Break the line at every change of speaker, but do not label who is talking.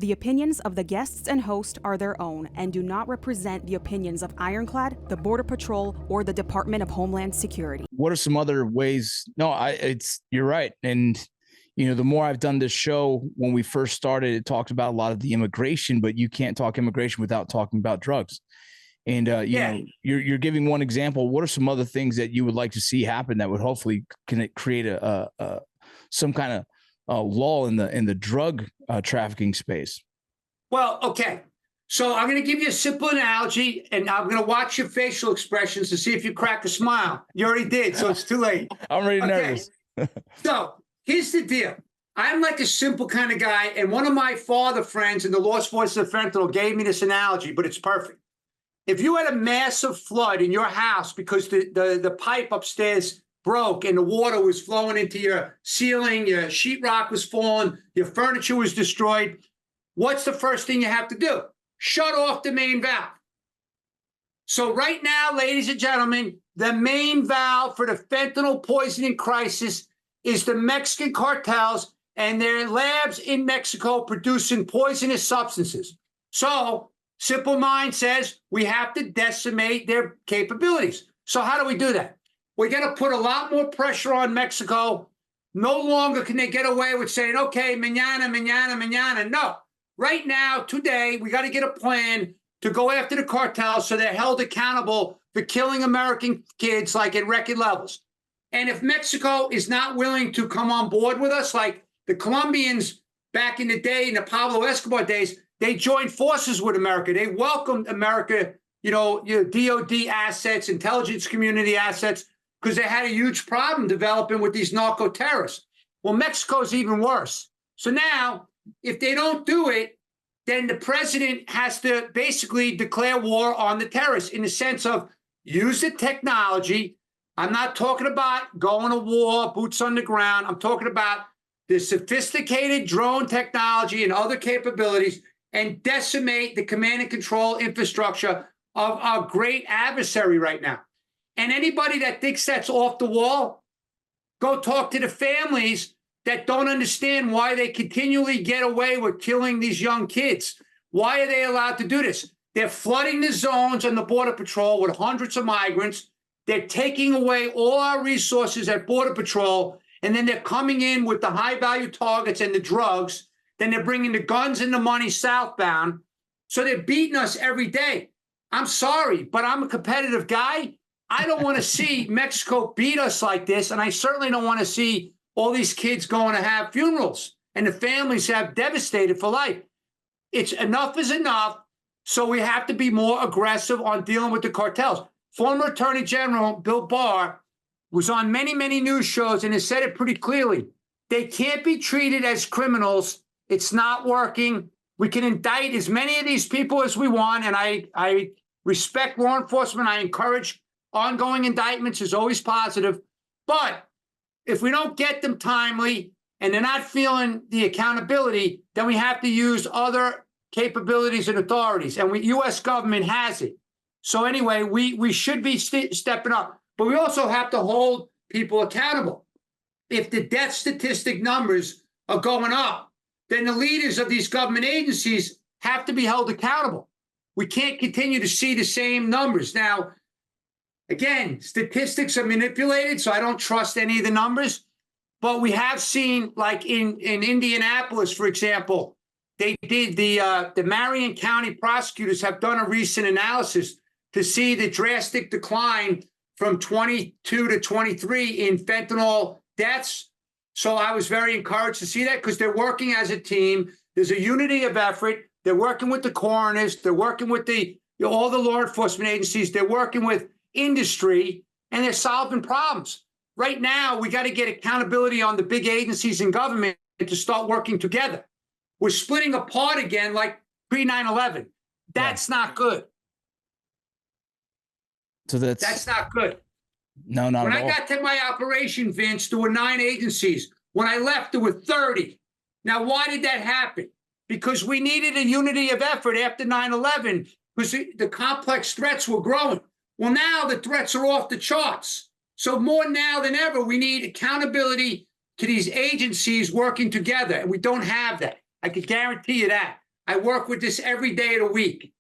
The opinions of the guests and host are their own and do not represent the opinions of Ironclad, the Border Patrol, or the Department of Homeland Security.
What are some other ways? No, you're right. And, you know, the more I've done this show, when we first started, it talked about a lot of the immigration, but you can't talk immigration without talking about drugs. And, you know, you're giving one example. What are some other things that you would like to see happen that would hopefully create some kind of lull in the drug trafficking space?
Well, okay. So I'm going to give you a simple analogy, and I'm going to watch your facial expressions to see if you crack a smile. You already did, so it's too late.
I'm already nervous.
So here's the deal. I'm like a simple kind of guy, and one of my father friends in the Lost Voices of Fentanyl gave me this analogy, but it's perfect. If you had a massive flood in your house because the pipe upstairs broke and the water was flowing into your ceiling, your sheetrock was falling, your furniture was destroyed, what's the first thing you have to do? Shut off the main valve. So right now, ladies and gentlemen, the main valve for the fentanyl poisoning crisis is the Mexican cartels and their labs in Mexico producing poisonous substances. So Simple Mind says we have to decimate their capabilities. So how do we do that? We're going to put a lot more pressure on Mexico. No longer can they get away with saying, okay, mañana, mañana, mañana. No. Right now, today, we got to get a plan to go after the cartels so they're held accountable for killing American kids like at record levels. And if Mexico is not willing to come on board with us, like the Colombians back in the day, in the Pablo Escobar days, they joined forces with America. They welcomed America, you know, DOD assets, intelligence community assets, because they had a huge problem developing with these narco terrorists. Well, Mexico's even worse. So now, if they don't do it, then the president has to basically declare war on the terrorists in the sense of use the technology. I'm not talking about going to war, boots on the ground. I'm talking about the sophisticated drone technology and other capabilities and decimate the command and control infrastructure of our great adversary right now. And anybody that thinks that's off the wall, go talk to the families that don't understand why they continually get away with killing these young kids. Why are they allowed to do this? They're flooding the zones on the Border Patrol with hundreds of migrants. They're taking away all our resources at Border Patrol, and then they're coming in with the high-value targets and the drugs. Then they're bringing the guns and the money southbound. So they're beating us every day. I'm sorry, but I'm a competitive guy. I don't want to see Mexico beat us like this, and I certainly don't want to see all these kids going to have funerals and the families have devastated for life. It's enough is enough, so we have to be more aggressive on dealing with the cartels. Former Attorney General Bill Barr was on many, many news shows and has said it pretty clearly. They can't be treated as criminals. It's not working. We can indict as many of these people as we want, and I respect law enforcement. I encourage ongoing indictments is always positive. But if we don't get them timely and they're not feeling the accountability, then we have to use other capabilities and authorities. And U.S. government has it. So anyway, we should be stepping up. But we also have to hold people accountable. If the death statistic numbers are going up, then the leaders of these government agencies have to be held accountable. We can't continue to see the same numbers. Now, again, statistics are manipulated, so I don't trust any of the numbers. But we have seen, like in Indianapolis, for example, they did the Marion County prosecutors have done a recent analysis to see the drastic decline from 22 to 23 in fentanyl deaths. So I was very encouraged to see that because they're working as a team. There's a unity of effort. They're working with the coroners. They're working with all the law enforcement agencies. They're working with industry, and they're solving problems. Right now, we got to get accountability on the big agencies in government to start working together. We're splitting apart again like pre-9/11. That's not good.
So
that's not good.
No, not
at all. When I got to my operation, Vince, there were 9 agencies. When I left, there were 30. Now, why did that happen? Because we needed a unity of effort after 9/11 because the complex threats were growing. Well, now the threats are off the charts. So more now than ever, we need accountability to these agencies working together, and we don't have that. I can guarantee you that. I work with this every day of the week.